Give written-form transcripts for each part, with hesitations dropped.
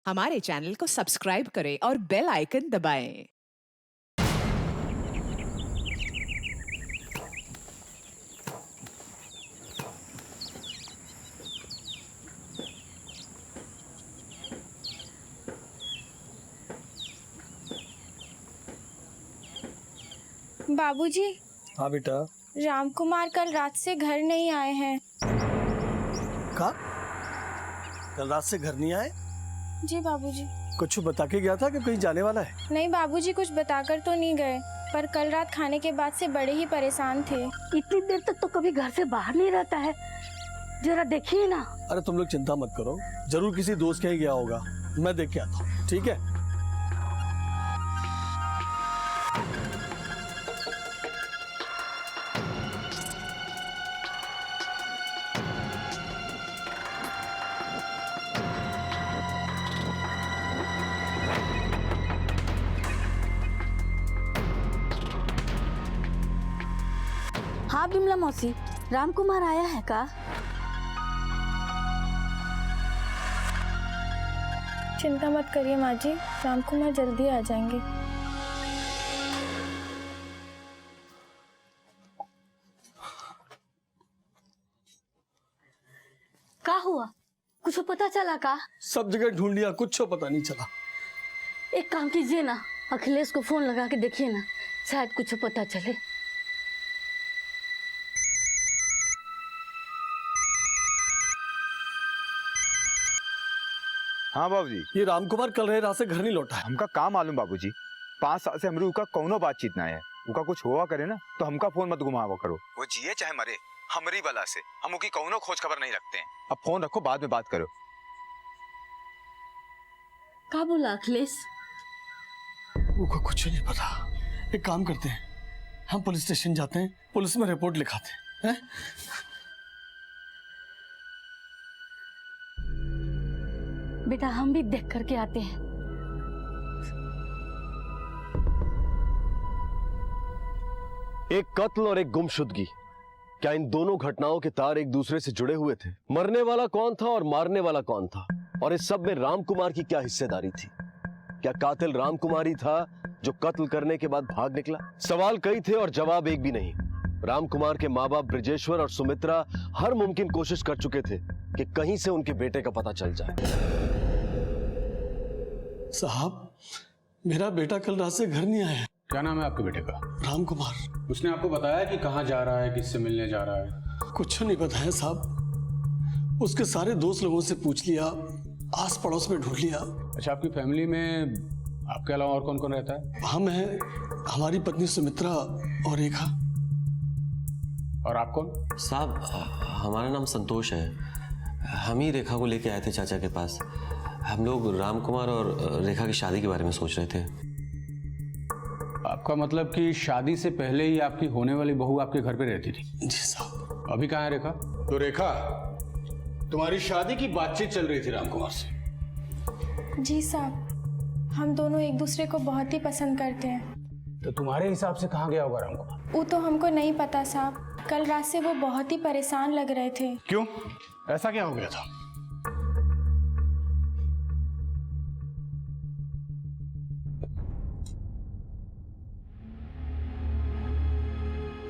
हमारे चैनल को सब्सक्राइब करें और बेल आइकन दबाएं। बाबूजी। हाँ बेटा। राम कुमार कल रात से घर नहीं आए हैं। कहा? कल रात से घर नहीं आए? जी बाबूजी। कुछ बता के गया था कि कहीं जाने वाला है? नहीं बाबूजी, कुछ बताकर तो नहीं गए, पर कल रात खाने के बाद से बड़े ही परेशान थे। इतनी देर तक तो कभी घर से बाहर नहीं रहता है, जरा देखिए ना। अरे तुम लोग चिंता मत करो, जरूर किसी दोस्त के ही गया होगा, मैं देख के आता हूँ। ठीक है? हाँ बिमला मौसी, राम कुमार आया है का? चिंता मत करिए माँ जी, राम कुमार जल्दी आ जाएंगे। का हुआ, कुछ पता चला का? सब जगह ढूंढ लिया, कुछ पता नहीं चला। एक काम कीजिए ना, अखिलेश को फोन लगा के देखिए ना, शायद कुछ पता चले। हाँ बाबूजी। ये राम कुमार कल रात से घर नहीं लौटा है। हमका काम मालूम बाबूजी, 5 साल से हमरे उका कौनो बातचीत ना है। उका कुछ हुआ करे ना तो हमका फोन मत घुमावा करो। वो जिए चाहे मरे, हमरी बला से हम उकी कौनो खोज खबर नहीं रखते हैं। अब फोन रखो, बाद में बात करो। का बोला अखिलेश? उनको कुछ नहीं पता। एक काम करते हैं, हम पुलिस स्टेशन जाते हैं, पुलिस में रिपोर्ट लिखाते हैं। बेटा हम भी देख करके आते हैं। एक कत्ल और एक गुमशुदगी, क्या इन दोनों घटनाओं के तार एक दूसरे से जुड़े हुए थे? मरने वाला कौन था और मारने वाला कौन था? और इस सब में राम कुमार की क्या हिस्सेदारी थी? क्या कातिल राम कुमार ही था जो कत्ल करने के बाद भाग निकला? सवाल कई थे और जवाब एक भी नहीं। राम कुमार के माँ बाप ब्रिजेश्वर और सुमित्रा हर मुमकिन कोशिश कर चुके थे कि कहीं से उनके बेटे का पता चल जाए। साहब, मेरा बेटा कल रात से घर नहीं आया है। क्या नाम है आपके बेटे का? राम कुमार। उसने आपको बताया कि कहाँ जा रहा है, किससे मिलने जा रहा है? कुछ नहीं बताया साहब। उसके सारे दोस्त लोगों से पूछ लिया, आस पड़ोस में ढूंढ लिया। अच्छा, आपकी फैमिली में आपके अलावा और कौन कौन रहता है? हम हैं, हमारी पत्नी सुमित्रा और रेखा। और आप कौन? साहब, हमारा नाम संतोष है। हम ही रेखा को लेके आए थे चाचा के पास। हम लोग राम कुमार और रेखा की शादी के बारे में सोच रहे थे। आपका मतलब कि शादी से पहले ही आपकी होने वाली बहू आपके घर पे रहती थी? जी साहब। अभी कहाँ है रेखा? तो रेखा, तुम्हारी शादी की बातचीत चल रही थी राम कुमार से? जी साहब, हम दोनों एक दूसरे को बहुत ही पसंद करते हैं। तो तुम्हारे हिसाब से कहाँ गया होगा राम कुमार? वो तो हमको नहीं पता साहब, कल रात से वो बहुत ही परेशान लग रहे थे। क्यों, ऐसा क्या हो गया था?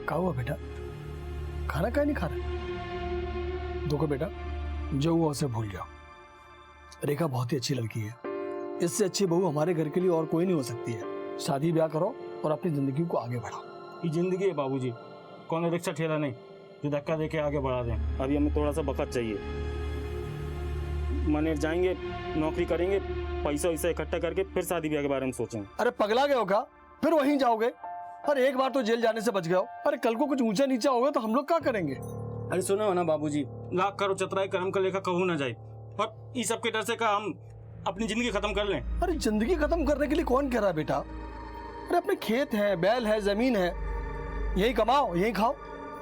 क्या हुआ बेटा? खाना क्या नहीं खा रहा? देखो बेटा, जो हुआ उसे भूल जाओ। रेखा बहुत ही अच्छी लड़की है, इससे अच्छी बहू हमारे घर के लिए और कोई नहीं हो सकती है। शादी ब्याह करो और अपनी जिंदगी को आगे बढ़ाओ। ये जिंदगी है बाबूजी, कौन रिक्शा ठेला नहीं जो धक्का देके आगे बढ़ा दें। अभी हमें थोड़ा सा वक्त चाहिए। मने जाएंगे, नौकरी करेंगे, पैसा वैसा इकट्ठा करके फिर शादी ब्याह के बारे में सोचेंगे। अरे पगला गए हो क्या? फिर वहीं जाओगे? अरे एक बार तो जेल जाने से बच गए हो। अरे कल को कुछ ऊंचा नीचा होगा तो हम लोग क्या करेंगे? अरे सुनो ना बाबूजी, लाख करो चतराई कर्म का लेखा कहूँ ना जाए, और इस सब के डर से का हम अपनी जिंदगी खत्म कर लें। अरे जिंदगी खत्म करने के लिए कौन कह रहा है बेटा? अरे अपने खेत है, बैल है, जमीन है, यही कमाओ, यही खाओ।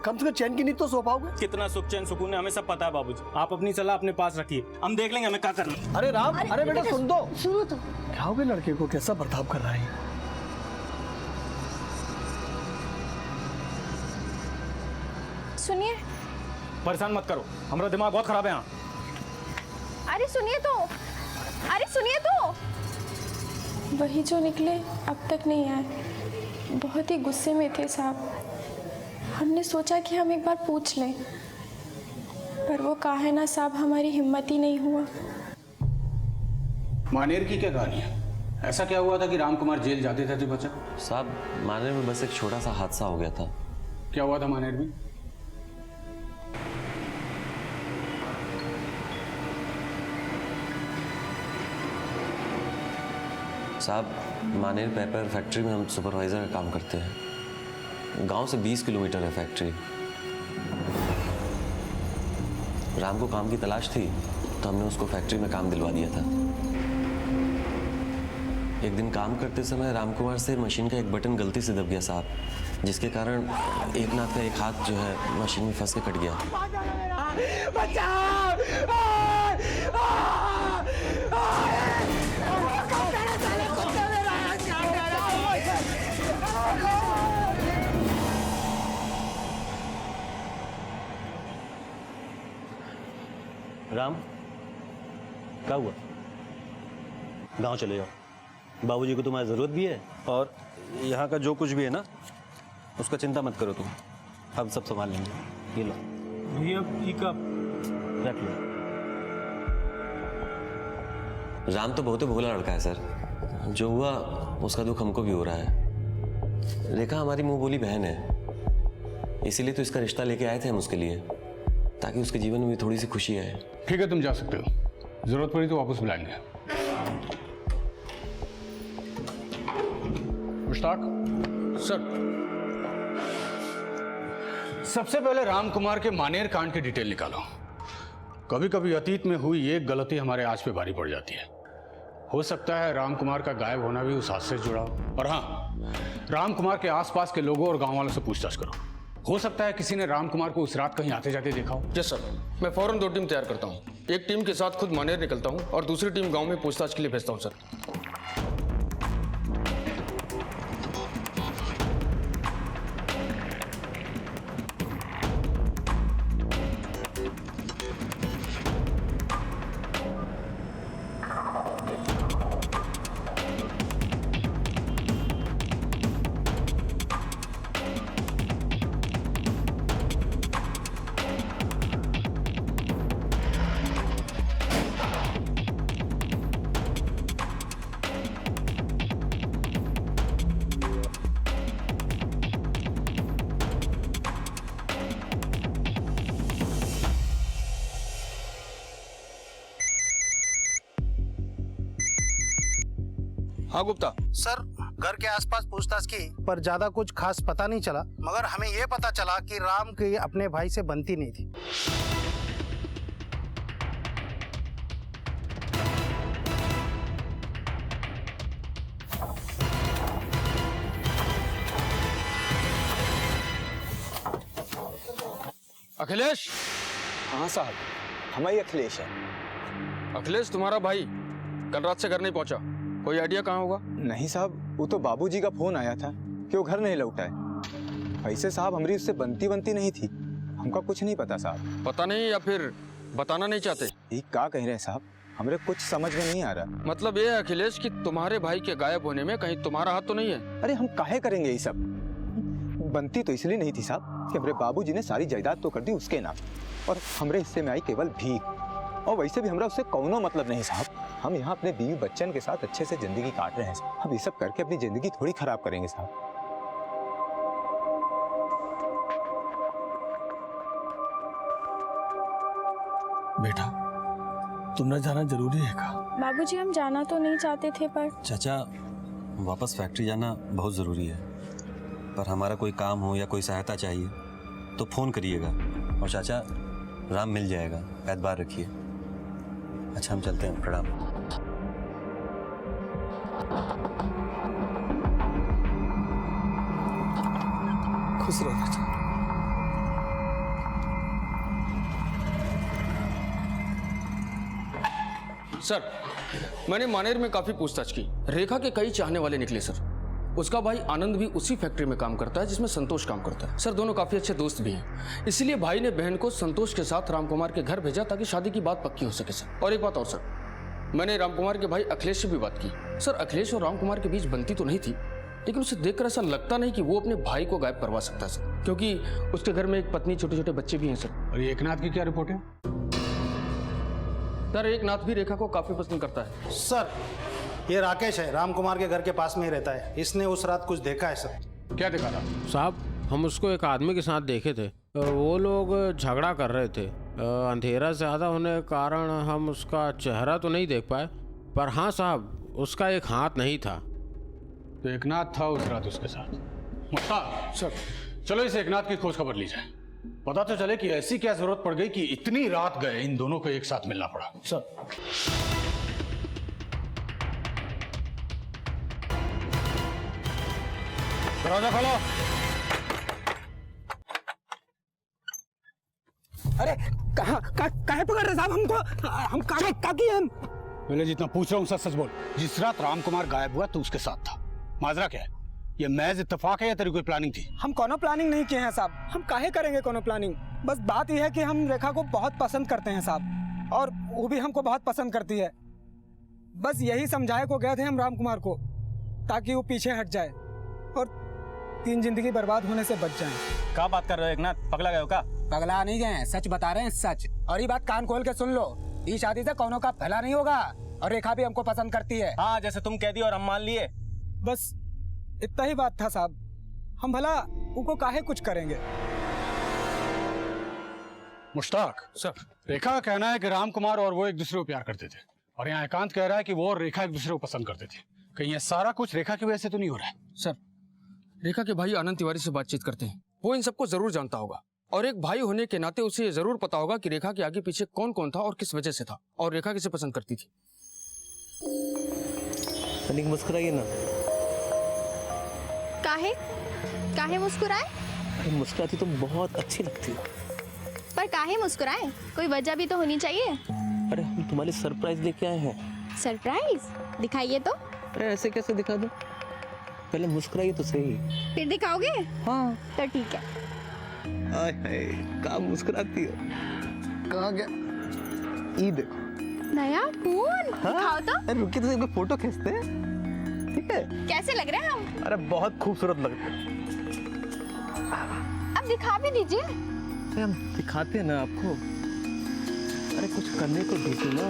कम से कम चैन की नींद तो सो पाओगे। कितना सुख चैन सुकून है हमें सब पता है बाबूजी। आप अपनी सलाह अपने पास रखिए, हम देख लेंगे हमें क्या करना है। अरे राम, अरे बेटा सुन दो। सुनो तो। क्या हो गया लड़के को, कैसा बर्ताव कर रहा है? सुनिए। परेशान मत करो, हमारा दिमाग बहुत खराब है यहाँ। अरे सुनिए तो, अरे सुनिए तो। वही जो निकले अब तक नहीं आए। बहुत ही गुस्से में थे साहब। हमने सोचा कि हम एक बार पूछ लें, पर वो काहे ना साहब हमारी हिम्मत ही नहीं हुआ। मानेर की क्या कहानी है? ऐसा क्या हुआ था कि राम कुमार जेल जाते थे तो बचा? साहब मानेर में बस एक छोटा सा हादसा हो गया था। क्या हुआ था मानेर में? साहब मानेर पेपर फैक्ट्री में हम सुपरवाइजर का काम करते हैं। गांव से 20 किलोमीटर है फैक्ट्री। राम को काम की तलाश थी तो हमने उसको फैक्ट्री में काम दिलवा दिया था। एक दिन काम करते समय राम कुमार से मशीन का एक बटन गलती से दब गया साहब, जिसके कारण एकनाथ का एक हाथ जो है मशीन में फंस के कट गया। राम क्या हुआ? गांव चले जाओ, बाबूजी को तुम्हारी ज़रूरत भी है और यहाँ का जो कुछ भी है ना उसका चिंता मत करो तुम, हम सब संभाल लेंगे। ये लो भैया, ये कप रख लो। राम तो बहुत ही भोला लड़का है सर, जो हुआ उसका दुख हमको भी हो रहा है। रेखा हमारी मुंह बोली बहन है, इसीलिए तो इसका रिश्ता लेके आए थे हम उसके लिए, ताकि उसके जीवन में भी थोड़ी सी खुशी आए। ठीक है, तुम जा सकते हो, जरूरत पड़ी तो वापस बुलाएंगे। मुश्ताक सर, सबसे पहले राम कुमार के मानेर कांड की डिटेल निकालो। कभी कभी अतीत में हुई एक गलती हमारे आज पे भारी पड़ जाती है। हो सकता है राम कुमार का गायब होना भी उस हादसे से जुड़ा हो। और हाँ, राम कुमार के आसपास के लोगों और गांव वालों से पूछताछ करो। हो सकता है किसी ने राम कुमार को उस रात कहीं आते जाते देखा हो। यस सर, मैं फौरन 2 टीम तैयार करता हूँ। एक टीम के साथ खुद मानेर निकलता हूँ और दूसरी टीम गांव में पूछताछ के लिए भेजता हूँ सर। हाँ गुप्ता सर, घर के आसपास पूछताछ की पर ज्यादा कुछ खास पता नहीं चला, मगर हमें ये पता चला कि राम की अपने भाई से बनती नहीं थी। अखिलेश। हाँ साहब, हमारी अखिलेश है। अखिलेश तुम्हारा भाई कल रात से घर नहीं पहुंचा, कोई आइडिया कहाँ होगा? नहीं साहब, वो तो बाबूजी का फोन आया था कि वो घर नहीं लौटा है। ऐसे साहब हमारी उससे बनती नहीं थी, हमका कुछ नहीं पता साहब। पता नहीं या फिर बताना नहीं चाहते? ये क्या कह रहे हैं साहब, हमें कुछ समझ में नहीं आ रहा। मतलब ये है अखिलेश कि तुम्हारे भाई के गायब होने में कहीं तुम्हारा हाथ तो नहीं है? अरे हम काहे करेंगे ये सब? बनती तो इसलिए नहीं थी साहब कि हमारे बाबूजी ने सारी जायदाद तो कर दी उसके नाम, और हमारे हिस्से में आई केवल भीख। और वैसे भी हमरा उससे कौनो मतलब नहीं साहब। हम यहाँ अपने बीवी बच्चन के साथ अच्छे से जिंदगी काट रहे हैं साहब। हम ये सब करके अपनी जिंदगी थोड़ी खराब करेंगे साहब। बेटा, तुमने जाना जरूरी है का? बाबूजी, हम जाना तो नहीं चाहते थे, पर चाचा वापस फैक्ट्री जाना बहुत ज़रूरी है, पर हमारा कोई काम हो या कोई सहायता चाहिए तो फ़ोन करिएगा। और चाचा, राम मिल जाएगा, एतबार रखिए। अच्छा, हम चलते हैं, प्रणाम। खुश रहो बेटा। सर, मैंने मानेर में काफी पूछताछ की। रेखा के कई चाहने वाले निकले सर। उसका भाई आनंद भी उसी फैक्ट्री में काम करता है जिसमें संतोष काम करता है। सर, दोनों काफी अच्छे दोस्त भी हैं। इसलिए भाई ने बहन को संतोष के साथ रामकुमार के घर भेजा ताकि शादी की बात पक्की हो सके सर। और एक बात और सर, मैंने रामकुमार के भाई अखिलेश से भी बात की। सर, अखिलेश और रामकुमार के बीच बनती तो नहीं थी, लेकिन उसे देखकर ऐसा लगता नहीं कि वो अपने भाई को गायब करवा सकता है सर, क्योंकि उसके घर में एक पत्नी, छोटे छोटे बच्चे भी हैं सर। और ये एकनाथ की क्या रिपोर्ट है? सर, एकनाथ भी रेखा को काफी पसंद करता है। सर, ये राकेश है, रामकुमार के घर के पास में ही रहता है। इसने उस रात कुछ देखा है सर। क्या देखा था? साहब, हम उसको एक आदमी के साथ देखे थे। वो लोग झगड़ा कर रहे थे। अंधेरा ज़्यादा होने के कारण हम उसका चेहरा तो नहीं देख पाए, पर हाँ साहब, उसका एक हाथ नहीं था। तो एकनाथ था उस रात उसके साथ। मुश्ताक सर, चलो इस एकनाथ की खोज खबर ली जाए। पता तो चले कि ऐसी क्या जरूरत पड़ गई कि इतनी रात गए इन दोनों को एक साथ मिलना पड़ा। सर, दरवाजा खोलो। अरे कहाँ पकड़ रहे साहब हमको? हम कहाँ किए हम? मैंने जितना पूछ रहा हूँ सच सच बोल। जिस रात रामकुमार गायब हुआ तो उसके साथ था। माजरा क्या है? ये महज इत्तेफाक है या तेरी कोई प्लानिंग थी? हम कोनो प्लानिंग नहीं किए हैं साहब। हम काहे करेंगे कोनो प्लानिंग? बस बात यह है कि हम रेखा को बहुत पसंद करते हैं साहब, और वो भी हमको बहुत पसंद करती है। बस यही समझाए को गए थे हम रामकुमार को, ताकि वो पीछे हट जाए और 3 जिंदगी बर्बाद होने से बच जाए। क्या बात कर रहे हो एकनाथ? पगला गए हो का? पगला नहीं गए, सच बता रहे हैं, सच। और ये बात कान खोल के सुन लो, ये शादी से कोनो का भला नहीं होगा, और रेखा भी हमको पसंद करती है। हाँ, जैसे तुम कह दी और हम मान लिए। बस इतना ही बात था साहब। हम भला उनको काहे कुछ करेंगे। मुश्ताक सर, रेखा का कहना है कि रामकुमार और वो एक दूसरे को प्यार करते थे, और यहाँ एकांत कह रहा है कि वो और रेखा एक दूसरे को पसंद करते थे। कहीं ये सारा कुछ रेखा की वजह से तो नहीं हो रहा है? सर, रेखा के भाई आनंद तिवारी से बातचीत करते हैं, वो इन सबको जरूर जानता होगा, और एक भाई होने के नाते उसे जरूर पता होगा कि रेखा के आगे पीछे कौन कौन था और किस वजह से था, और रेखा किसे पसंद करती थी। तनिक मुस्कुराइए ना। काहे मुस्कुराए? अरे मुस्कुराती तो बहुत अच्छी लगती है। पर काहे मुस्कुराए? कोई वजह भी तो होनी चाहिए। अरे हम तुम्हारे सरप्राइज लेके आए हैं। सरप्राइज? दिखाइए तो। अरे ऐसे कैसे दिखा दो? पहले मुस्कुराइए तो सही। फिर दिखाओगे? हाँ तो ठीक है। आय हाय, कहाँ मुस्कुराती हो? कहाँ गया? ये देखो नया फोन। दिखाओ तो। अरे रुकिए तो एक फोटो खींचते हैं, ठीक है? कैसे लग रहे हैं हम? अरे बहुत खूबसूरत लगते हैं। अब दिखा भी दीजिए। हम दिखाते हैं ना आपको। अरे कुछ करने को दीजिए ना।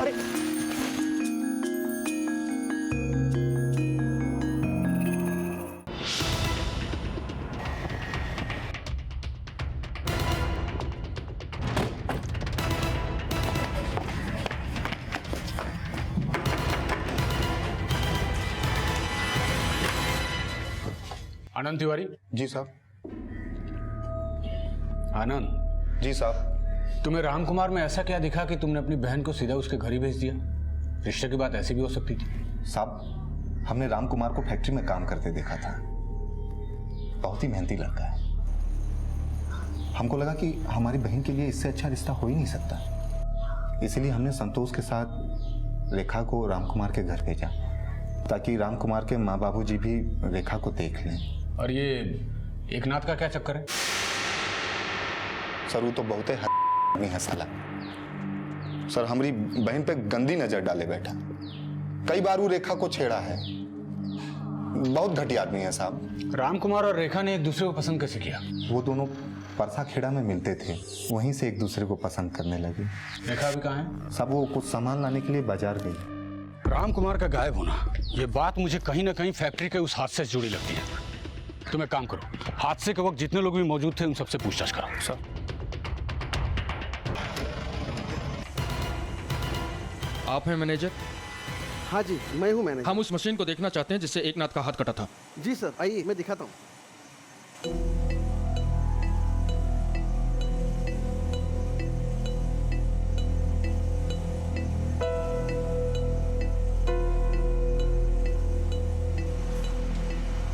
अरे आनंद तिवारी। जी साहब। आनंद जी साहब। तुम्हें रामकुमार में ऐसा क्या दिखा कि तुमने अपनी बहन को सीधा उसके घर ही भेज दिया? रिश्ते की बात ऐसी भी हो सकती थी। साहब, हमने रामकुमार को फैक्ट्री में काम करते देखा था। बहुत ही मेहनती लड़का है। हमको लगा कि हमारी बहन के लिए इससे अच्छा रिश्ता हो ही नहीं सकता, इसलिए हमने संतोष के साथ रेखा को रामकुमार के घर भेजा, ताकि रामकुमार के माँ बाबूजी भी रेखा को देख लें। और ये एकनाथ का क्या चक्कर है? सर वो तो बहुत ही है साला। सर हमारी बहन पे गंदी नजर डाले बैठा। कई बार वो रेखा को छेड़ा है। बहुत घटिया आदमी है साहब। रामकुमार और रेखा ने एक दूसरे को पसंद कैसे किया? वो दोनों परसा खेड़ा में मिलते थे, वहीं से एक दूसरे को पसंद करने लगे। रेखा भी कहाँ है? सब वो कुछ सामान लाने के लिए बाजार गई। रामकुमार का गायब होना, ये बात मुझे कहीं ना कहीं फैक्ट्री के उस हादसे से जुड़ी लगती है। तुम एक काम करो, हादसे के वक्त जितने लोग भी मौजूद थे उन सबसे पूछताछ करो। सर, आप हैं मैनेजर? हाँ जी, मैं हूँ मैनेजर। हम उस मशीन को देखना चाहते हैं जिससे एकनाथ का हाथ कटा था। जी सर, आइए मैं दिखाता हूँ।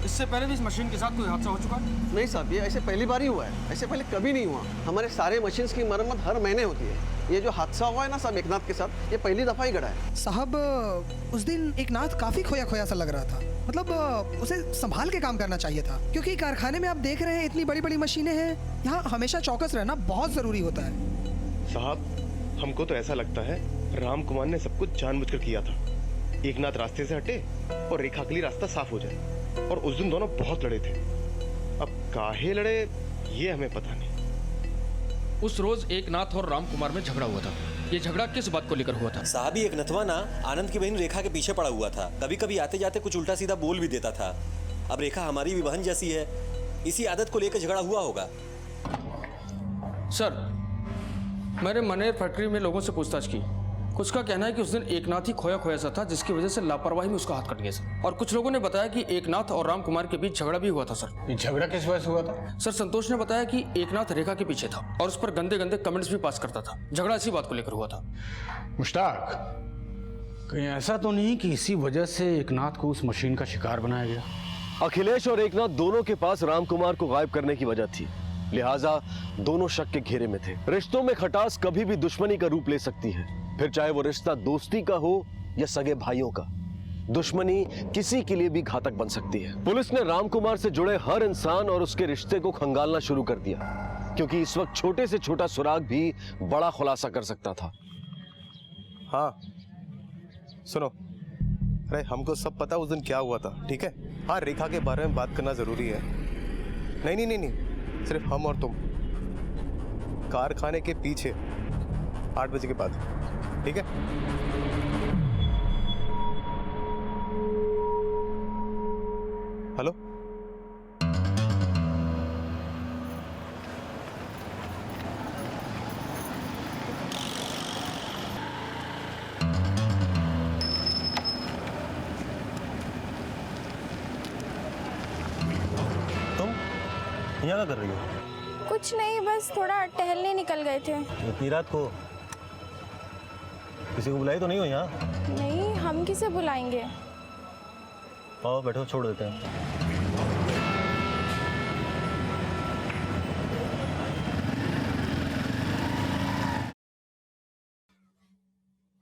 इससे पहले भी इस मशीन के साथ कोई हादसा हो चुका है? नहीं साहब, ये ऐसे पहली बार ही हुआ है। ऐसे पहले कभी नहीं हुआ। हमारे सारे मशीन्स की मरम्मत हर महीने होती है। ये जो हादसा हुआ है ना साहब एकनाथ के साथ, ये पहली दफा ही घड़ा है। साहब उस दिन एकनाथ काफी खोया खोया सा लग रहा था। मतलब उसे संभाल के काम करना चाहिए था, क्योंकि कारखाने में आप देख रहे हैं इतनी बड़ी बड़ी मशीनें हैं। यहाँ हमेशा चौकस रहना बहुत जरूरी होता है। साहब हमको तो ऐसा लगता है राम कुमार ने सब कुछ जानबूझकर किया था। एक नाथ रास्ते से हटे और रेखा के लिए रास्ता साफ हो जाए। और उस दिन दोनों बहुत लड़े थे। अब काहे लड़े ये हमें पता नहीं। उस रोज एक नाथ और राम कुमार में झगड़ा हुआ था। ये झगड़ा किस बात को लेकर हुआ था? साहब ही एक नथवा ना आनंद की बहन रेखा के पीछे पड़ा हुआ था। कभी कभी आते जाते कुछ उल्टा सीधा बोल भी देता था। अब रेखा हमारी भी बहन जैसी है, इसी आदत को लेकर झगड़ा हुआ होगा। सर, मैंने मनेर फैक्ट्री में लोगों से पूछताछ की। कुछ का कहना है कि उस दिन एकनाथ ही खोया खोया सा था, जिसकी वजह से लापरवाही में उसका हाथ कट गया सर। और कुछ लोगों ने बताया कि एकनाथ और राम कुमार के बीच झगड़ा भी हुआ था सर। ये झगड़ा किस वजह से हुआ था? सर, संतोष ने बताया कि एकनाथ रेखा के पीछे था और उस पर गंदे गंदे कमेंट्स भी पास करता था। झगड़ा इसी बात को लेकर हुआ था। मुश्ताक, कहीं ऐसा तो नहीं कि इसी वजह से एकनाथ को उस मशीन का शिकार बनाया गया? अखिलेश और एकनाथ दोनों के पास राम कुमार को गायब करने की वजह थी, लिहाजा दोनों शक के घेरे में थे। रिश्तों में खटास कभी भी दुश्मनी का रूप ले सकती है, फिर चाहे वो रिश्ता दोस्ती का हो या सगे भाइयों का। दुश्मनी किसी के लिए भी घातक बन सकती है। पुलिस ने राम कुमार से जुड़े हर इंसान और उसके रिश्ते को खंगालना शुरू कर दिया, क्योंकि इस वक्त छोटे से छोटा सुराग भी बड़ा खुलासा कर सकता था। हाँ सुनो, अरे हमको सब पता उस दिन क्या हुआ था, ठीक है? हाँ, रेखा के बारे में बात करना जरूरी है। नहीं नहीं नहीं नहीं, सिर्फ हम और तुम कारखाने के पीछे 8 बजे के बाद, ठीक है? हेलो, यहाँ क्या कर रही हो? कुछ नहीं, बस थोड़ा टहलने निकल गए थे। इतनी रात को किसी को बुलाई तो नहीं हो यहाँ? नहीं, हम किसे बुलाएंगे? आओ बैठो, छोड़ देते हैं।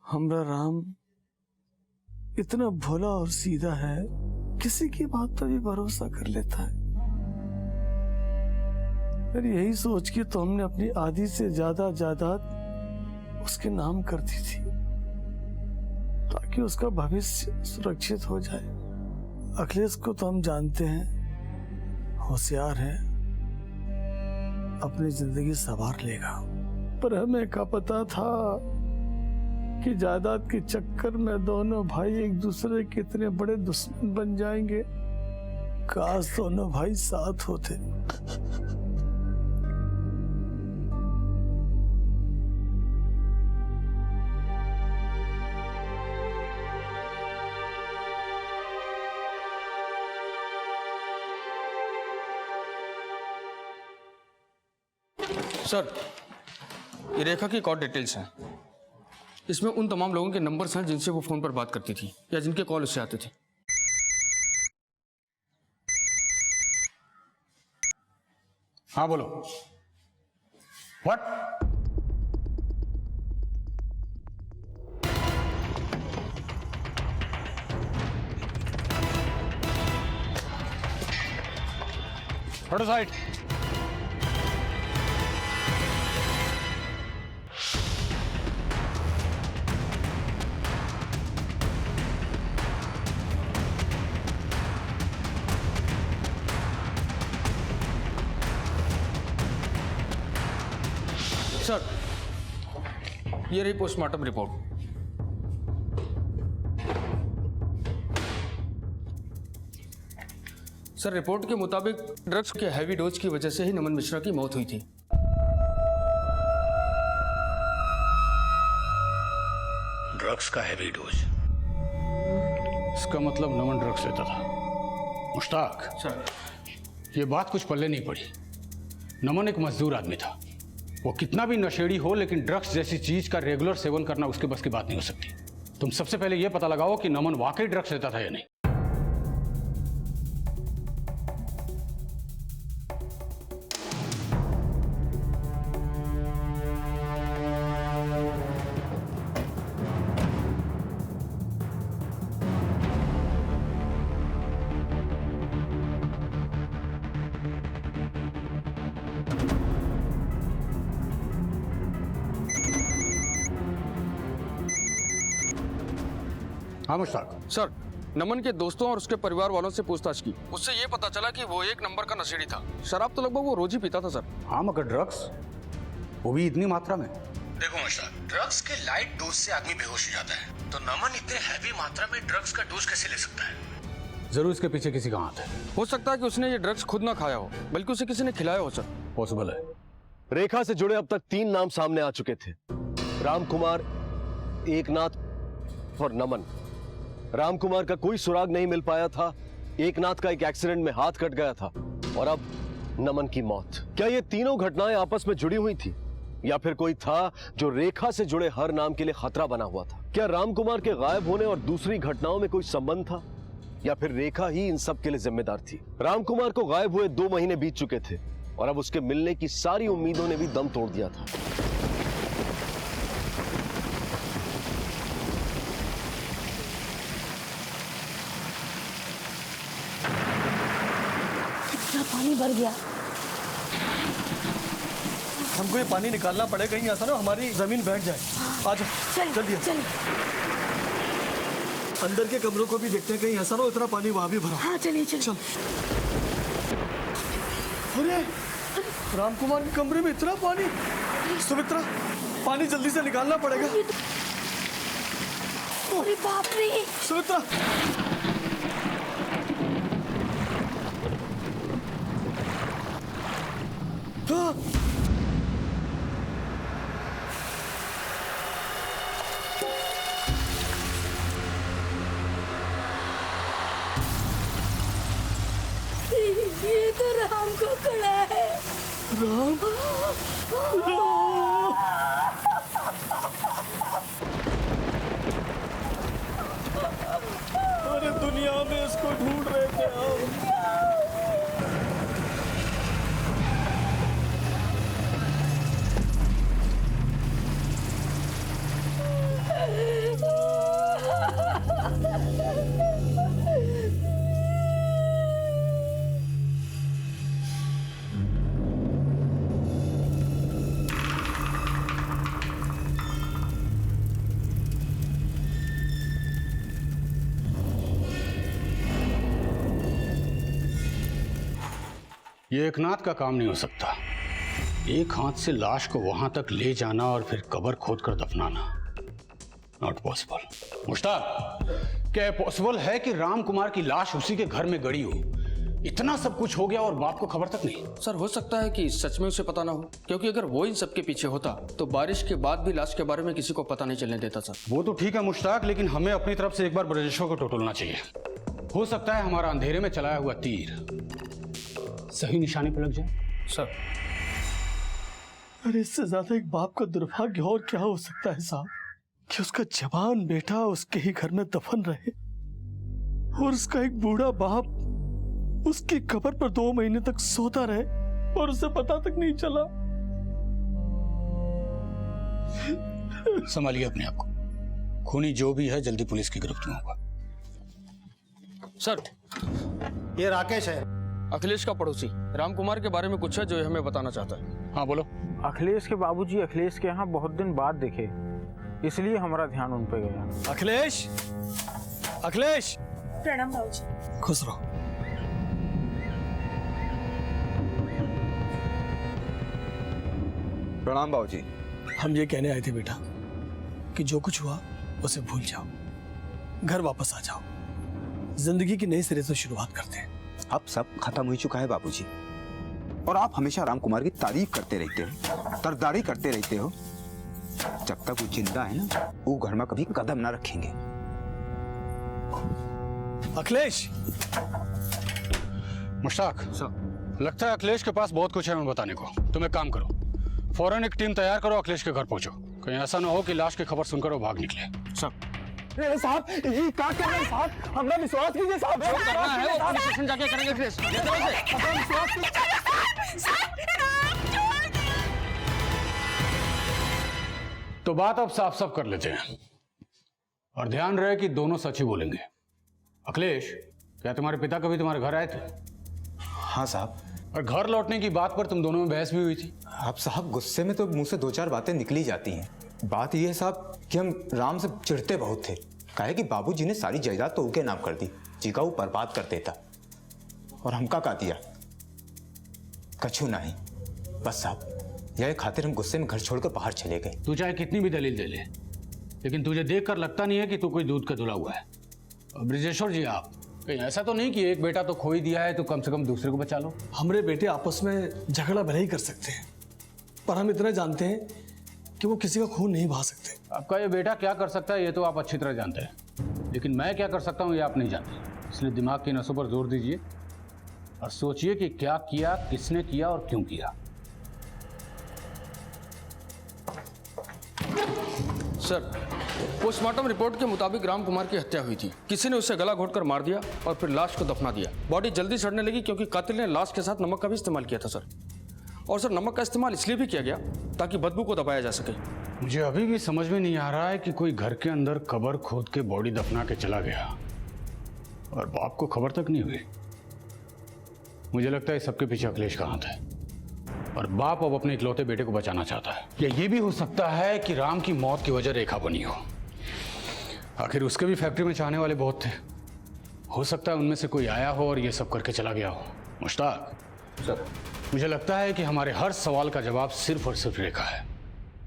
हमरा राम इतना भोला और सीधा है, किसी की बात पर भी भरोसा कर लेता है। फिर यही सोच के तो हमने अपनी आधी से ज्यादा जायदाद उसके नाम कर दी थी, ताकि उसका भविष्य सुरक्षित हो जाए। अखिलेश को तो हम जानते हैं, होशियार है, अपनी जिंदगी संवार लेगा। पर हमें क्या पता था कि जायदाद के चक्कर में दोनों भाई एक दूसरे के इतने बड़े दुश्मन बन जाएंगे। काश दोनों भाई साथ होते। सर, ये रेखा की कॉल डिटेल्स हैं। इसमें उन तमाम लोगों के नंबर्स हैं जिनसे वो फोन पर बात करती थी या जिनके कॉल उससे आते थे। हाँ बोलो। व्हाट? हटो साइड। सर, ये रही पोस्टमार्टम रिपोर्ट। सर, रिपोर्ट के मुताबिक ड्रग्स के हैवी डोज की वजह से ही नमन मिश्रा की मौत हुई थी। ड्रग्स का हैवी डोज, इसका मतलब नमन ड्रग्स लेता था। मुश्ताक सर, ये बात कुछ पल्ले नहीं पड़ी। नमन एक मजदूर आदमी था। वो कितना भी नशेड़ी हो, लेकिन ड्रग्स जैसी चीज का रेगुलर सेवन करना उसके बस की बात नहीं हो सकती। तुम सबसे पहले यह पता लगाओ कि नमन वाकई ड्रग्स लेता था या नहीं। हाँ मुश्ताक सर, नमन के दोस्तों और उसके परिवार वालों से पूछताछ की, उससे ये पता चला कि वो एक नंबर का नशेड़ी था। शराब तो लगभग वो रोज ही पीता था सर। हाँ मगर ड्रग्स, वो भी इतनी मात्रा में? देखो मुश्ताक, ड्रग्स के लाइट डोज से आदमी बेहोश हो जाता है, तो नमन इतने हैवी मात्रा में ड्रग्स का डोज कैसे ले सकता है? जरूर इसके पीछे किसी का हाथ है। हो सकता है कि उसने ये ड्रग्स खुद ना खाया हो, बल्कि उसे किसी ने खिलाया हो सर। पॉसिबल है। रेखा से जुड़े अब तक 3 नाम सामने आ चुके थे, रामकुमार, एकनाथ और नमन। रामकुमार का कोई सुराग नहीं मिल पाया था, एकनाथ का एक एक्सीडेंट में हाथ कट गया था और अब नमन की मौत। क्या ये तीनों घटनाएं आपस में जुड़ी हुई थी या फिर कोई था जो रेखा से जुड़े हर नाम के लिए खतरा बना हुआ था? क्या रामकुमार के गायब होने और दूसरी घटनाओं में कोई संबंध था या फिर रेखा ही इन सब के लिए जिम्मेदार थी? रामकुमार को गायब हुए 2 महीने बीत चुके थे और अब उसके मिलने की सारी उम्मीदों ने भी दम तोड़ दिया था। कितना पानी भर गया। हमको ये पानी निकालना पड़ेगा, कहीं ऐसा ना हमारी जमीन बैठ जाए। आ जाओ जल्दी। अंदर के कमरों को भी देखते हैं, कहीं ऐसा ना इतना पानी वहां भी भरा। हाँ चलिए चल। अरे रामकुमार के कमरे में इतना पानी। सुमित्रा, पानी जल्दी से निकालना पड़ेगा। अरे बाप रे। सुमित्रा, हाँ। ये तो राम को खड़ा है। राम? अरे दुनिया में इसको ढूंढ रहे थे हम। ये एकनाथ का काम नहीं हो सकता। एक हाथ से लाश को वहां तक ले जाना और फिर कब्र खोद कर दफनाना, नॉट पॉसिबल। मुश्ताक, क्या पॉसिबल है कि राम कुमार की लाश उसी के घर में गड़ी हो? इतना सब कुछ हो गया और बाप को खबर तक नहीं। सर हो सकता है कि सच में उसे पता ना हो, क्योंकि अगर वो इन सब के पीछे होता तो बारिश के बाद भी लाश के बारे में किसी को पता नहीं चलने देता सर। वो तो ठीक है मुश्ताक, लेकिन हमें अपनी तरफ से एक बार ब्रजेश्वर को टटोलना चाहिए। हो सकता है हमारा अंधेरे में चलाया हुआ तीर सही निशाने पर लग जाए। सर अरे इससे ज्यादा एक बाप का दुर्भाग्य और क्या हो सकता है साहब, कि उसका जवान बेटा उसके ही घर में दफन रहे और उसका एक बूढ़ा बाप उसकी कब्र पर 2 महीने तक सोता रहे और उसे पता तक नहीं चला। संभालिए अपने आप को, खूनी जो भी है जल्दी पुलिस की गिरफ्त में होगा। सर ये राकेश है, अखिलेश का पड़ोसी। राम कुमार के बारे में कुछ है जो ये हमें बताना चाहता है। हाँ बोलो। अखिलेश के बाबूजी अखिलेश के यहाँ बहुत दिन बाद दिखे, इसलिए हमारा ध्यान उन पे गया। अखिलेश, अखिलेश। प्रणाम बाबूजी। खुश रहो। प्रणाम बाबूजी। हम ये कहने आए थे बेटा कि जो कुछ हुआ उसे भूल जाओ, घर वापस आ जाओ, जिंदगी की नई सिरे से शुरुआत करते हैं। अब सब खत्म हो चुका है बाबूजी, और आप हमेशा राम कुमार की तारीफ करते रहते हो, तरफदारी करते रहते हो। जब तक वो जिंदा है ना, वो घर में कभी कदम ना रखेंगे। अखिलेश। मुश्ताक, लगता है अखिलेश के पास बहुत कुछ है हमें बताने को। तुम एक काम करो, फौरन एक टीम तैयार करो, अखिलेश के घर पहुंचो। कहीं ऐसा ना हो कि लाश की खबर सुनकर वो भाग निकले। सब साहब ये क्या कर रहे हैं साहब, हमरा विश्वास कीजिए साहब। जो करना है वो पुलिस स्टेशन जाके करेंगे अखिलेश। तो बात अब साफ साफ कर लेते हैं, और ध्यान रहे कि दोनों सच ही बोलेंगे। अखिलेश, क्या तुम्हारे पिता कभी तुम्हारे घर आए थे? हाँ साहब। और घर लौटने की बात पर तुम दोनों में बहस भी हुई थी? अब साहब गुस्से में तो मुंह से 2-4 बातें निकली जाती हैं। बात यह है साहब कि हम राम से चिढ़ते बहुत थे, कहे कि बाबूजी ने सारी जायदाद तो उनके नाम कर दी, जी का वो बर्बाद कर देता। और हमका का दिया? कछु नहीं, बस साहब यह खातिर हम गुस्से में घर छोड़कर बाहर चले गए। तू चाहे कितनी भी दलील दे ले, लेकिन तुझे देखकर लगता नहीं है कि तू कोई दूध का धुला हुआ है। और ब्रिजेश्वर जी, आप कहीं ऐसा तो नहीं कि एक बेटा तो खो ही दिया है तो कम से कम दूसरे को बचा लो। हमारे बेटे आपस में झगड़ा भले ही कर सकते हैं, पर हम इतना जानते हैं कि वो किसी का खून नहीं बहा सकते। आपका ये बेटा क्या कर सकता है ये तो आप अच्छी तरह जानते हैं, लेकिन मैं क्या कर सकता हूँ ये आप नहीं जानते। इसलिए दिमाग की नसों पर जोर दीजिए और सोचिए कि क्या किया, किसने किया और क्यों किया। सर, पोस्टमार्टम रिपोर्ट के मुताबिक राम कुमार की हत्या हुई थी। किसी ने उसे गला घोटकर मार दिया और फिर लाश को दफना दिया। बॉडी जल्दी सड़ने लगी क्योंकि कातिल ने लाश के साथ नमक का भी इस्तेमाल किया था सर। और सर, नमक का इस्तेमाल इसलिए भी किया गया ताकि बदबू को दबाया जा सके। मुझे अभी भी समझ में नहीं आ रहा है कि कोई घर के अंदर कब्र खोद के बॉडी दफना के चला गया और बाप को खबर तक नहीं हुई। मुझे लगता है सबके पीछे अखिलेश का हाथ है और बाप अब अपने इकलौते बेटे को बचाना चाहता है। या ये भी हो सकता है कि राम की मौत की वजह रेखा बनी हो। आखिर उसके भी फैक्ट्री में चाहने वाले बहुत थे। हो सकता है उनमें से कोई आया हो और ये सब करके चला गया हो। मुश्ताक सर, मुझे लगता है कि हमारे हर सवाल का जवाब सिर्फ और सिर्फ रेखा है।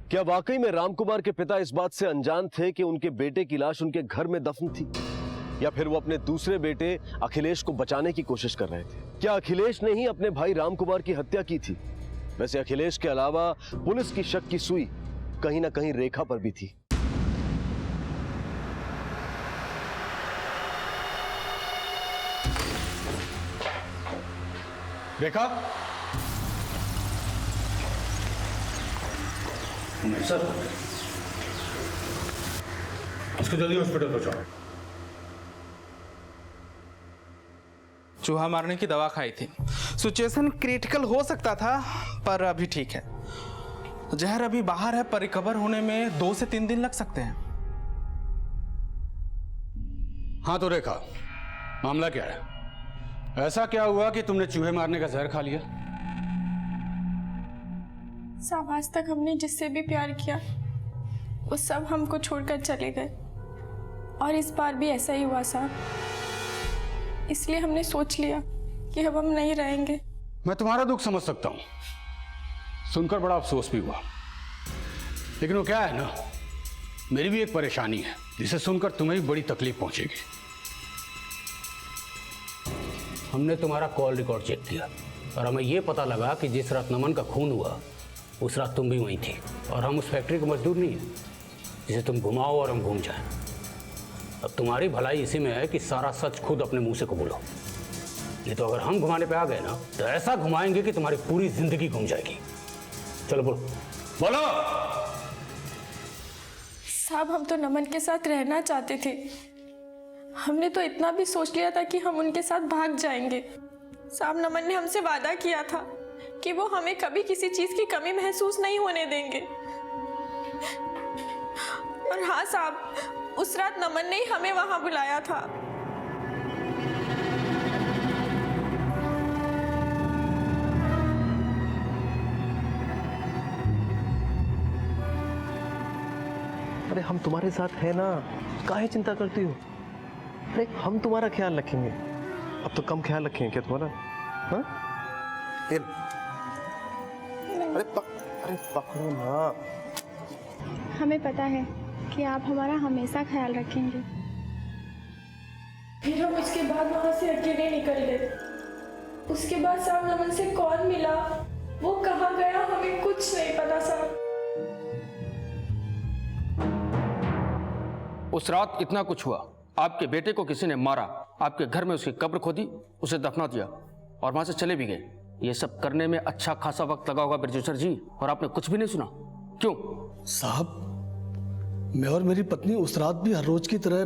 क्या वाकई में रामकुमार के पिता इस बात से अनजान थे कि उनके बेटे की लाश उनके घर में दफन थी, या फिर वो अपने दूसरे बेटे अखिलेश को बचाने की कोशिश कर रहे थे? क्या अखिलेश ने ही अपने भाई रामकुमार की हत्या की थी? वैसे अखिलेश के अलावा पुलिस की शक की सुई कहीं ना कहीं रेखा पर भी थी। रेखा, सर इसको जल्दी हॉस्पिटल पहुंचाओ। चूहा मारने की दवा खाई थी। सिचुएशन क्रिटिकल हो सकता था पर अभी ठीक है। जहर अभी बाहर है पर रिकवर होने में 2 से 3 दिन लग सकते हैं। हाँ तो रेखा, मामला क्या है? ऐसा क्या हुआ कि तुमने चूहे मारने का जहर खा लिया? साहब, आज तक हमने जिससे भी प्यार किया वो सब हमको छोड़कर चले गए और इस बार भी ऐसा ही हुआ साहब। इसलिए हमने सोच लिया कि अब हम नहीं रहेंगे। मैं तुम्हारा दुख समझ सकता हूं, सुनकर बड़ा अफसोस भी हुआ। लेकिन वो क्या है ना, मेरी भी एक परेशानी है जिसे सुनकर तुम्हें भी बड़ी तकलीफ पहुंचेगी। हमने तुम्हारा कॉल रिकॉर्ड चेक किया और हमें यह पता लगा कि जिस रात नमन का खून हुआ उस रात तुम भी वहीं थी। और हम उस फैक्ट्री के मजदूर नहीं हैं जिसे तुम घुमाओ और हम घूम जाएं। अब तुम्हारी भलाई इसी में है कि सारा सच खुद अपने मुंह से कबूलो। नहीं तो अगर हम घुमाने पे आ गए ना तो ऐसा घुमाएंगे कि तुम्हारी पूरी जिंदगी घूम जाएगी। चलो बोलो बोलो। साहब, हम तो नमन के साथ रहना चाहते थे। हमने तो इतना भी सोच लिया था कि हम उनके साथ भाग जाएंगे। साहब, नमन ने हमसे वादा किया था कि वो हमें कभी किसी चीज की कमी महसूस नहीं होने देंगे। और हाँ साहब, उस रात नमन ने ही हमें वहां बुलाया था। अरे हम तुम्हारे साथ है ना, काहे चिंता करती हो? अरे हम तुम्हारा ख्याल रखेंगे। अब तो कम ख्याल रखेंगे क्या तुम्हारा? हाँ? अरे पकड़ो ना। हमें पता है कि आप हमारा हमेशा ख्याल रखेंगे। फिर हम उसके बाद वहां से अकेले निकल गए। उसके बाद साहब नमन से कौन मिला, वो कहाँ गया, हमें कुछ नहीं पता साहब। उस रात इतना कुछ हुआ। आपके बेटे को किसी ने मारा, आपके घर में उसकी कब्र खोदी, उसे दफना दिया और वहां से चले भी गए। ये सब करने में अच्छा खासा वक्त लगा होगा ब्रिजेश्वर जी, और आपने कुछ भी नहीं सुना। क्यों? साहब, मैं और मेरी पत्नी उस रात भी हर रोज की तरह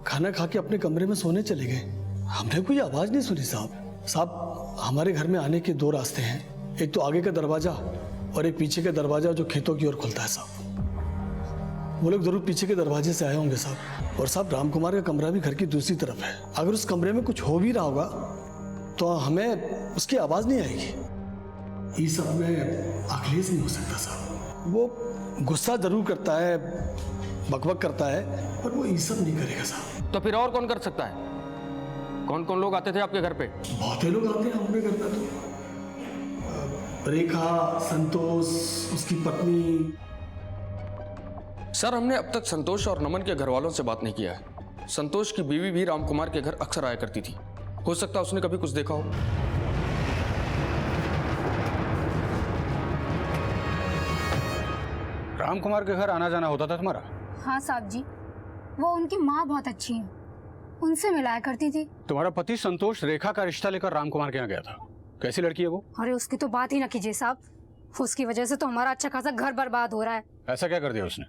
खाना खा के अपने कमरे में सोने चले गए। हमने कोई आवाज नहीं सुनी साहब। साहब, हमारे घर में आने के 2 रास्ते हैं, एक तो आगे का दरवाजा और एक पीछे का दरवाजा जो खेतों की ओर खुलता है साहब। वो लोग जरूर पीछे के दरवाजे से आए होंगे साहब। और साहब, रामकुमार का कमरा भी घर की दूसरी तरफ है। अगर उस कमरे में कुछ हो भी रहा होगा तो हमें उसकी आवाज नहीं आएगी। ये सब में अखिलेश नहीं हो सकता साहब। वो गुस्सा जरूर करता है बकबक करता है, पर वो ये सब नहीं करेगा साहब। तो फिर और कौन कर सकता है? कौन कौन लोग आते थे आपके घर पे? बहुत ही लोग आते हैं अपने घर पे तो। रेखा, संतोष, उसकी पत्नी। सर, हमने अब तक संतोष और नमन के घर वालों से बात नहीं किया है। संतोष की बीवी भी राम कुमार के घर अक्सर आया करती थी। हो सकता है उसने कभी कुछ देखा हो। राम कुमार के घर आना जाना होता था तुम्हारा? हाँ साहब जी, वो उनकी माँ बहुत अच्छी है, उनसे मिलाया करती थी। तुम्हारा पति संतोष रेखा का रिश्ता लेकर राम कुमार के यहाँ गया था। कैसी लड़की है वो? अरे उसकी तो बात ही ना कीजिए साहब, उसकी वजह से तो हमारा अच्छा खासा घर बर्बाद हो रहा है। ऐसा क्या कर दिया उसने?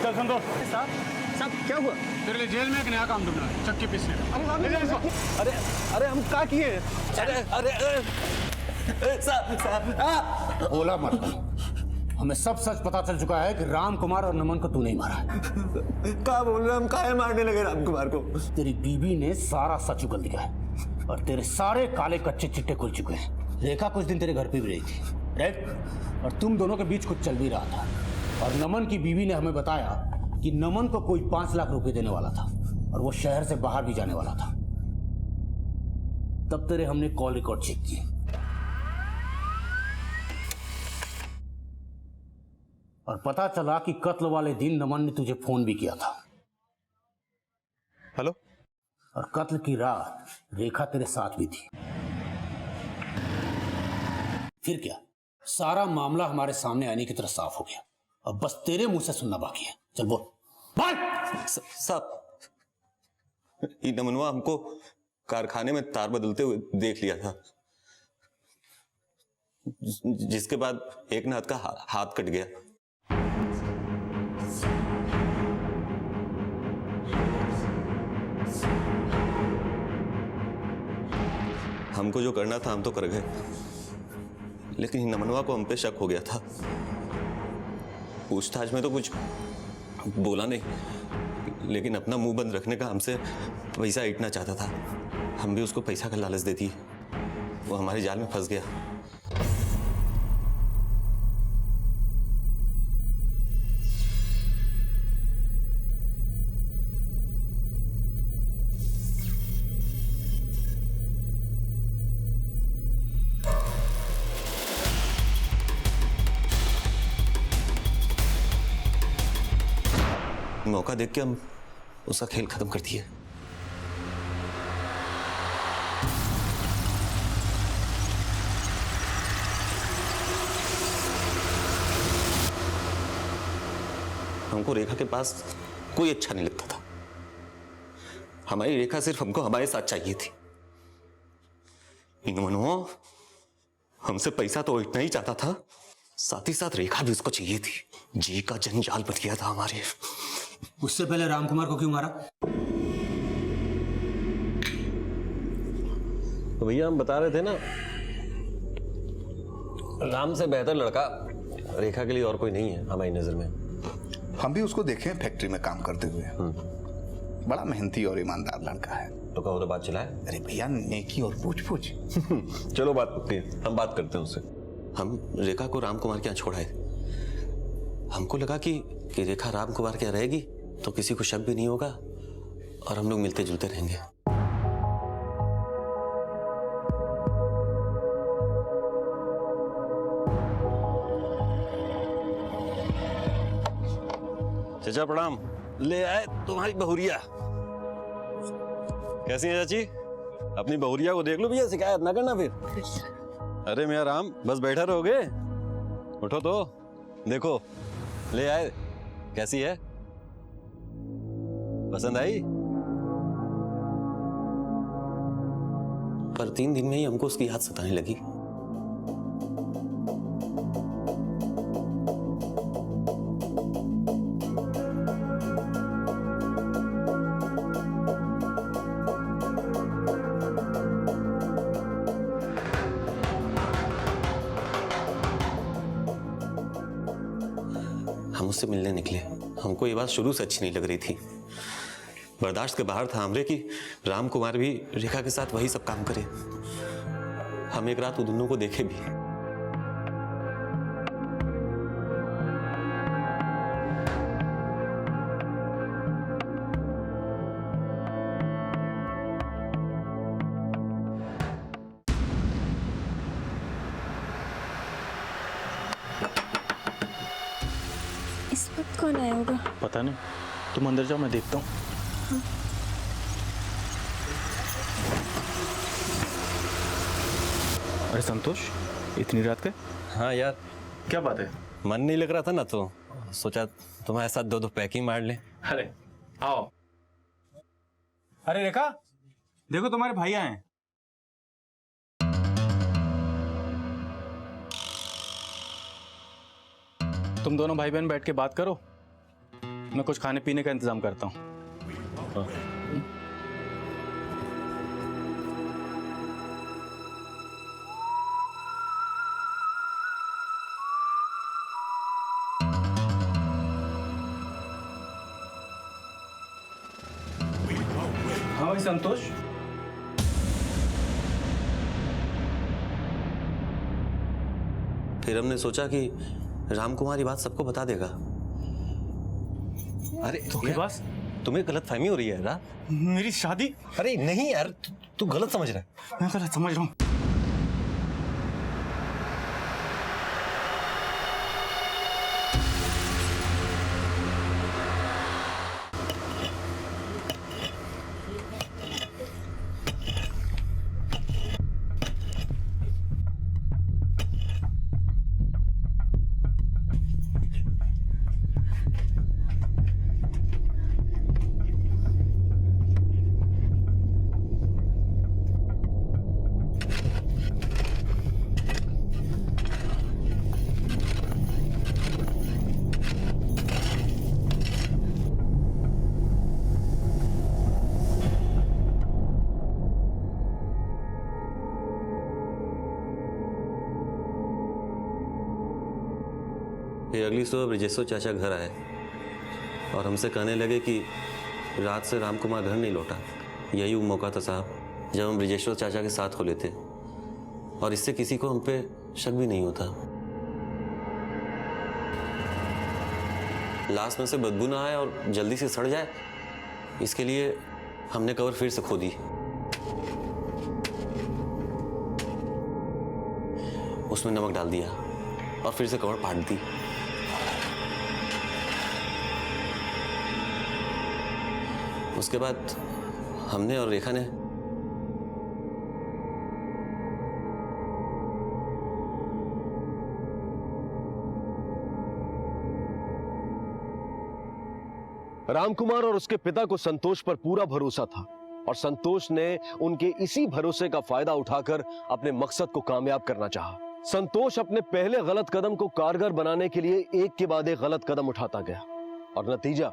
चल संतोष। साहब क्या हुआ? तेरे लिए जेल में एक नया काम ढूंढना है, चक्की पीसने का। अरे अरे हम क्या किए? अरे अरे साहब बोला मत। हमें सब सच पता चल चुका है कि राम कुमार और नमन को तू नहीं मारा है। क्या बोल रहे? हम काहे मारने लगे राम कुमार को? तेरी बीवी ने सारा सच उगल दिया है और तेरे सारे काले कच्चे चिट्टे खुल चुके हैं। रेखा कुछ दिन तेरे घर पे भी रही थी, राइट? और तुम दोनों के बीच कुछ चल भी रहा था। और नमन की बीवी ने हमें बताया कि नमन को कोई 5 लाख रुपए देने वाला था और वो शहर से बाहर भी जाने वाला था। तब तेरे हमने कॉल रिकॉर्ड चेक किए और पता चला कि कत्ल वाले दिन नमन ने तुझे फोन भी किया था। हेलो? और कत्ल की रात रेखा तेरे साथ भी थी। फिर क्या, सारा मामला हमारे सामने आने की तरह साफ हो गया। अब बस तेरे मुंह से सुनना बाकी है। चल बोल। साहब, ये नमनवा हमको कारखाने में तार बदलते हुए देख लिया था, जिसके बाद एक नाथ का हाथ कट गया। हमको जो करना था हम तो कर गए, लेकिन नमनवा को हम पे शक हो गया था। पूछताछ में तो कुछ बोला नहीं, लेकिन अपना मुंह बंद रखने का हमसे पैसा ईटना चाहता था। हम भी उसको पैसा का लालच देती, वो हमारे जाल में फंस गया। मौका देख के हम उसका खेल खत्म कर दिए। हमको रेखा के पास कोई अच्छा नहीं लगता था। हमारी रेखा सिर्फ हमको हमारे साथ चाहिए थी। इन्होंने हमसे पैसा तो इतना ही चाहता था, साथ ही साथ रेखा भी उसको चाहिए थी। जी का जंजाल बच गया था हमारे। उससे पहले राम कुमार को क्यों मारा? तो भैया हम बता रहे थे ना, राम से बेहतर लड़का रेखा के लिए और कोई नहीं है हमारी नजर में। हम भी उसको देखे फैक्ट्री में काम करते हुए। बड़ा मेहनती और ईमानदार लड़का है। तो कहो तो बात चलाए। अरे भैया, नेकी और पूछ चलो बात करते हैं, हम बात करते हैं उससे। हम रेखा को राम कुमार के यहाँ छोड़ाए। हमको लगा कि रेखा राम कुमार के यहाँ रहेगी तो किसी को शक भी नहीं होगा और हम लोग मिलते जुलते रहेंगे। चाचा प्रणाम। ले आए तुम्हारी बहुरिया। कैसी है चाची? अपनी बहुरिया को देख लो भैया, शिकायत ना करना फिर। अरे मेरा राम, बस बैठा रहोगे? उठो तो देखो, ले आए। कैसी है? पसंद आई? पर 3 दिन में ही हमको उसकी याद सताने लगी। हम उससे मिलने निकले। हमको ये बात शुरू से अच्छी नहीं लग रही थी। बर्दाश्त के बाहर था हमरे कि राम कुमार भी रेखा के साथ वही सब काम करे। हम एक रात उन दोनों को देखे भी। इस वक्त कौन आया होगा? पता नहीं, तुम अंदर जाओ, मैं देखता हूँ। अरे संतोष, इतनी रात के? हाँ यार, क्या बात है? मन नहीं लग रहा था ना, तो सोचा तुम्हारे साथ दो पैकिंग मार लें। अरे आओ। अरे रेखा, देखो तुम्हारे भाई आए हैं। तुम दोनों भाई बहन बैठ के बात करो, मैं कुछ खाने पीने का इंतजाम करता हूँ। हाँ भाई संतोष, फिर हमने सोचा कि राम कुमार ये बात सबको बता देगा। अरे धोखेबाज, तुम्हें गलतफहमी हो रही है यार। मेरी शादी? अरे नहीं यार, तू गलत समझ रहा है। मैं गलत समझ रहा हूँ। फिर अगली सुबह ब्रिजेश्वर चाचा घर आए और हमसे कहने लगे कि रात से राम कुमार घर नहीं लौटा। यही वो मौका था साहब जब हम ब्रिजेश्वर चाचा के साथ खुले थे, और इससे किसी को हम पे शक भी नहीं होता। लाश में से बदबू ना आए और जल्दी से सड़ जाए, इसके लिए हमने कवर फिर से खो दी। उसमें नमक डाल दिया और फिर से कवर पाट दी। उसके बाद हमने और रेखा ने रामकुमार और उसके पिता को संतोष पर पूरा भरोसा था, और संतोष ने उनके इसी भरोसे का फायदा उठाकर अपने मकसद को कामयाब करना चाहा। संतोष अपने पहले गलत कदम को कारगर बनाने के लिए एक के बाद एक गलत कदम उठाता गया, और नतीजा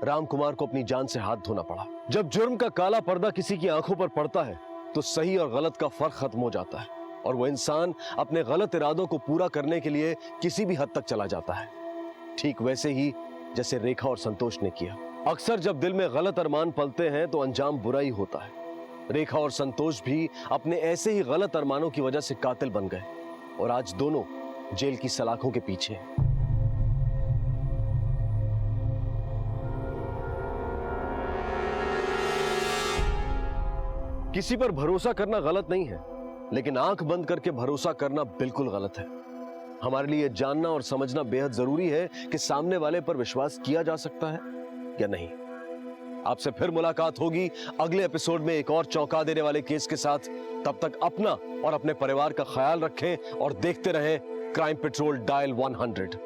रामकुमार को अपनी जान से हाथ धोना पड़ा। जब जुर्म का काला पर्दा किसी की आंखों पर पड़ता है तो सही और गलत का फर्क खत्म हो जाता है, और वो इंसान अपने गलत इरादों को पूरा करने के लिए किसी भी हद तक चला जाता है। ठीक वैसे ही जैसे रेखा और संतोष ने किया। अक्सर जब दिल में गलत अरमान पलते हैं तो अंजाम बुरा ही होता है। रेखा और संतोष भी अपने ऐसे ही गलत अरमानों की वजह से कातिल बन गए, और आज दोनों जेल की सलाखों के पीछे हैं। किसी पर भरोसा करना गलत नहीं है, लेकिन आंख बंद करके भरोसा करना बिल्कुल गलत है। हमारे लिए जानना और समझना बेहद जरूरी है कि सामने वाले पर विश्वास किया जा सकता है या नहीं। आपसे फिर मुलाकात होगी अगले एपिसोड में एक और चौंका देने वाले केस के साथ। तब तक अपना और अपने परिवार का ख्याल रखें और देखते रहें क्राइम पेट्रोल डायल 100।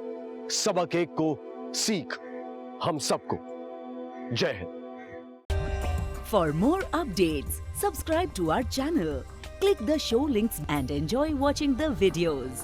सबक एक को सीख हम सबको। जय Hind. For more updates, subscribe to our channel, click the show links and enjoy watching the videos.